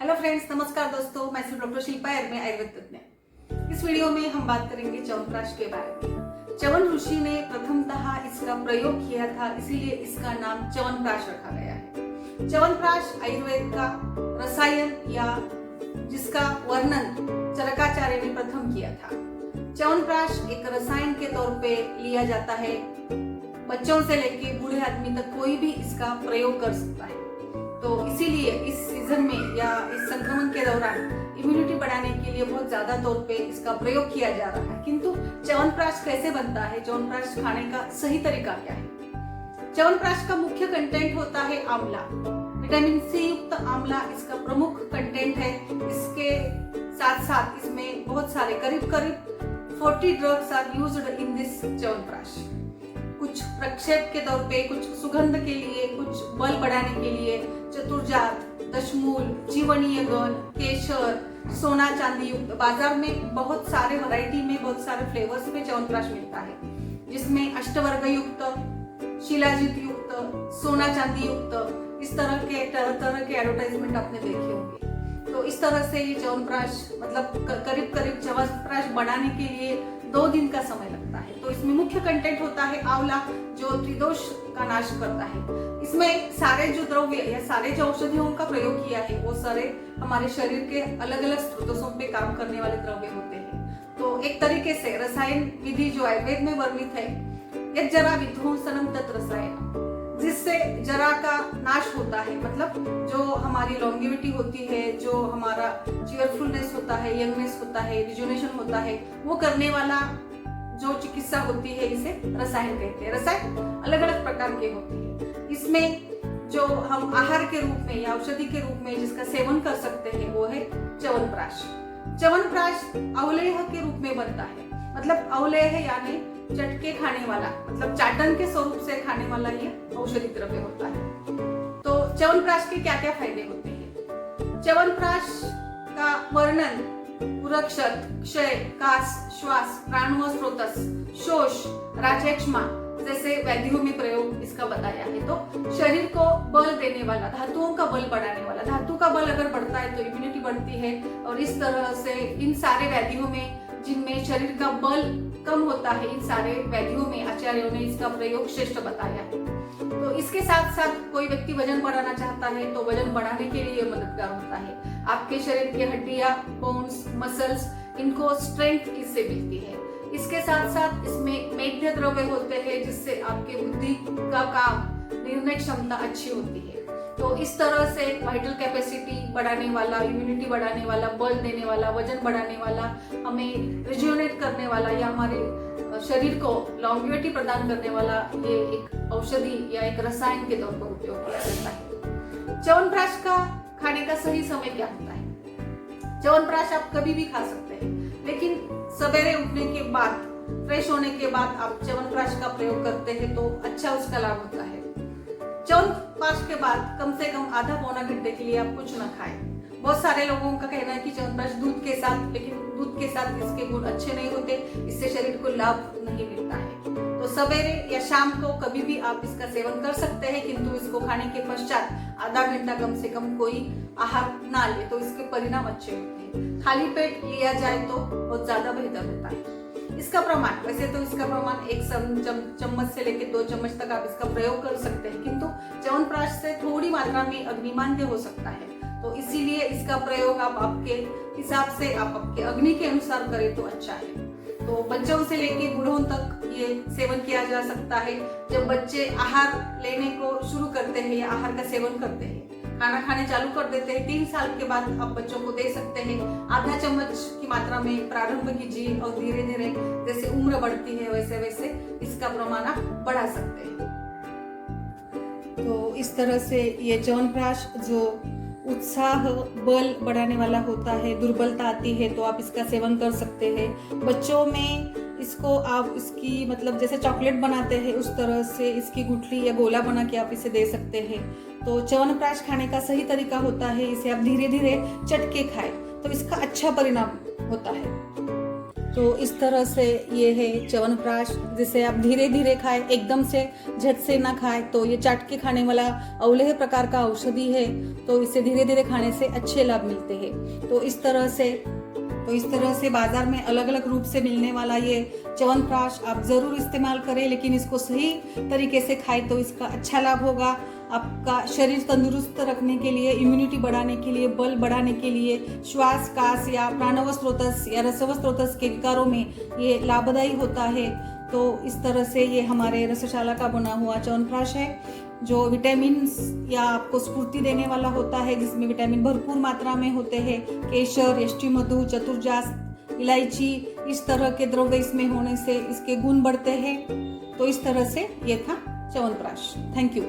Hello friends, नमस्कार दोस्तों। मैं डॉक्टर शिल्पा मैं आयुर्वेद तज्ञ। इस वीडियो में हम बात करेंगे च्यवनप्राश के बारे में। च्यवन ऋषि ने प्रथमतः इसका प्रयोग किया था, इसीलिए इसका नाम च्यवनप्राश रखा गया है। च्यवनप्राश आयुर्वेद का रसायन या जिसका वर्णन चरकाचार्य ने प्रथम किया था। च्यवनप्राश एक रसायन के तौर पे लिया जाता है। बच्चों से लेके बूढ़े आदमी तक कोई भी इसका प्रयोग कर सकता है। तो इसीलिए इस सीजन में या इस संक्रमण के दौरान इम्यूनिटी बढ़ाने के लिए बहुत ज्यादा तौर पे इसका प्रयोग किया जा रहा है। किंतु च्यवनप्राश कैसे बनता है, च्यवनप्राश खाने का सही तरीका क्या है? च्यवनप्राश का मुख्य कंटेंट होता है आंवला। विटामिन सी युक्त आंवला इसका प्रमुख कंटेंट है। इसके साथ साथ इसमें बहुत सारे करीब 40 drugs are used in this chyawanprash. कुछ प्रक्षेप के तौर पे, कुछ सुगंध के लिए, कुछ बल बढ़ाने के लिए, चतुर्जात, दशमूल, जीवनीय गण, केशर, सोना चांदी युक्त। बाजार में बहुत सारे वैरायटी में बहुत सारे फ्लेवर्स में च्यवनप्राश मिलता है, जिसमें अष्टवर्ग युक्त, शिलाजीत युक्त, सोना चांदी युक्त, इस तरह के एडवर्टाइजमेंट आपने देखे होंगे। तो इस तरह से ये च्यवनप्राश मतलब करीब च्यवनप्राश बनाने के लिए 2 दिन का समय लगता है। तो इसमें मुख्य कंटेंट होता है आंवला, जो त्रिदोष का नाश करता है। इसमें सारे जो द्रव्य या सारे जो औषधियों का प्रयोग किया है वो सारे हमारे शरीर के अलग अलग स्रोतों पे काम करने वाले द्रव्य होते हैं। तो एक तरीके से रसायन विधि जो आयुर्वेद में वर्णित है, यत् जरा विध्वंसनम तत् रसायन, जिससे जरा का नाश होता है। मतलब जो हमारी लॉन्गेविटी होती है, जो हमारा चीयरफुलनेस होता है, यंगनेस होता है, रिजुनेशन होता है, वो करने वाला जो चिकित्सा होती है, इसे रसायन कहते हैं। रसायन अलग अलग प्रकार के होते हैं। इसमें जो हम आहार के रूप में या औषधि के रूप में जिसका सेवन कर सकते हैं वो है च्यवनप्राश। च्यवनप्राश अवलेह के रूप में बनता है। मतलब अवलेह यानी चटके खाने वाला, मतलब चाटन के स्वरूप से खाने वाला ये औषधि द्रव्य होता है। तो च्यवनप्राश के क्या क्या फायदे होते हैं? च्यवनप्राश का वर्णन पुरक्षत, क्षय, कास, श्वास, प्राण व स्रोतस, शोष, राजक्षमा जैसे व्याधियों में प्रयोग इसका बताया है। तो शरीर को बल देने वाला, धातुओं का बल बढ़ाने वाला। धातु का बल अगर बढ़ता है तो इम्यूनिटी बढ़ती है, और इस तरह से इन सारे व्याधियों में जिनमें शरीर का बल कम होता है, इन सारे व्याधियों में आचार्यों ने इसका प्रयोग श्रेष्ठ बताया है। तो इसके साथ साथ कोई व्यक्ति वजन बढ़ाना चाहता है तो वजन बढ़ाने के लिए मददगार होता है। आपके शरीर की हड्डियां, बोन्स, मसल्स, इनको स्ट्रेंथ इससे मिलती है। इसके साथ साथ इसमें मेघ्य द्रव्य होते हैं, जिससे आपके बुद्धि का काम, निर्णय क्षमता अच्छी होती है। तो इस तरह से वाइटल कैपेसिटी बढ़ाने वाला, इम्यूनिटी बढ़ाने वाला, बल देने वाला, वजन बढ़ाने वाला, हमें रिज्यूनेट करने वाला या हमारे शरीर को लॉन्गेविटी प्रदान करने वाला ये एक औषधि या एक रसायन के तौर पर उपयोग किया जाता है। च्यवनप्राश का खाने का सही समय क्या होता है? च्यवनप्राश आप कभी भी खा सकते हैं, लेकिन सवेरे उठने के बाद, फ्रेश होने के बाद आप च्यवनप्राश का प्रयोग करते हैं तो अच्छा उसका लाभ होता है। च्यवनप्राश के बाद कम से कम आधा पौना घंटे के लिए आप कुछ न खाएं। बहुत सारे लोगों का कहना है कि च्यवनप्राश दूध के साथ, लेकिन दूध के साथ इसके गुण अच्छे नहीं होते, इससे शरीर को लाभ नहीं मिलता है। तो सवेरे या शाम को कभी भी आप इसका सेवन कर सकते हैं, किंतु इसको खाने के पश्चात आधा घंटा कम से कम कोई आहार ना ले तो इसके परिणाम अच्छे होते हैं। खाली पेट लिया जाए तो बहुत ज्यादा बेहतर होता है। इसका प्रमाण, वैसे तो इसका प्रमाण 1 चम्मच से लेकर 2 चम्मच तक आप इसका प्रयोग कर सकते हैं, किंतु च्यवनप्राश से थोड़ी मात्रा में अग्निमांद्य हो सकता है। तो इसीलिए इसका प्रयोग आप आपके हिसाब से, आप आपके अग्नि के अनुसार करें तो अच्छा है। तो बच्चों से लेकर बूढ़ों तक ये सेवन किया जा सकता है। जब बच्चे आहार लेने को शुरू करते हैं या आहार का सेवन करते हैं, खाना खाने चालू कर देते हैं, 3 साल के बाद आप बच्चों को दे सकते हैं। आधा चम्मच की मात्रा में प्रारंभ कीजिए और धीरे धीरे जैसे उम्र बढ़ती है वैसे वैसे इसका प्रमाण आप बढ़ा सकते हैं। तो इस तरह से ये च्यवनप्राश जो उत्साह, बल बढ़ाने वाला होता है, दुर्बलता आती है तो आप इसका सेवन कर सकते हैं। बच्चों में इसको आप इसकी मतलब जैसे चॉकलेट बनाते हैं उस तरह से इसकी गुठली या गोला बना के आप इसे दे सकते हैं। तो च्यवनप्राश खाने का सही तरीका होता है, इसे आप धीरे धीरे चटके खाएं तो इसका अच्छा परिणाम होता है। तो इस तरह से ये है च्यवनप्राश, जिसे आप धीरे धीरे खाएं, एकदम से झट से ना खाएं। तो ये चाट के खाने वाला अवलेह प्रकार का औषधि है, तो इसे धीरे धीरे खाने से अच्छे लाभ मिलते हैं। तो इस तरह से बाजार में अलग अलग रूप से मिलने वाला ये च्यवनप्राश आप जरूर इस्तेमाल करें, लेकिन इसको सही तरीके से खाएं तो इसका अच्छा लाभ होगा। आपका शरीर तंदुरुस्त रखने के लिए, इम्यूनिटी बढ़ाने के लिए, बल बढ़ाने के लिए, श्वास, कास या प्राणव स्रोतस या रसव स्रोतस के विकारों में ये लाभदायी होता है। तो इस तरह से ये हमारे रसशाला का बना हुआ च्यवनप्राश है, जो विटामिन या आपको स्फूर्ति देने वाला होता है, जिसमें विटामिन भरपूर मात्रा में होते हैं। केशर, यष्टि मधु, चतुर्जास, इलायची, इस तरह के द्रव्य इसमें होने से इसके गुण बढ़ते हैं। तो इस तरह से ये था च्यवनप्राश। Thank you.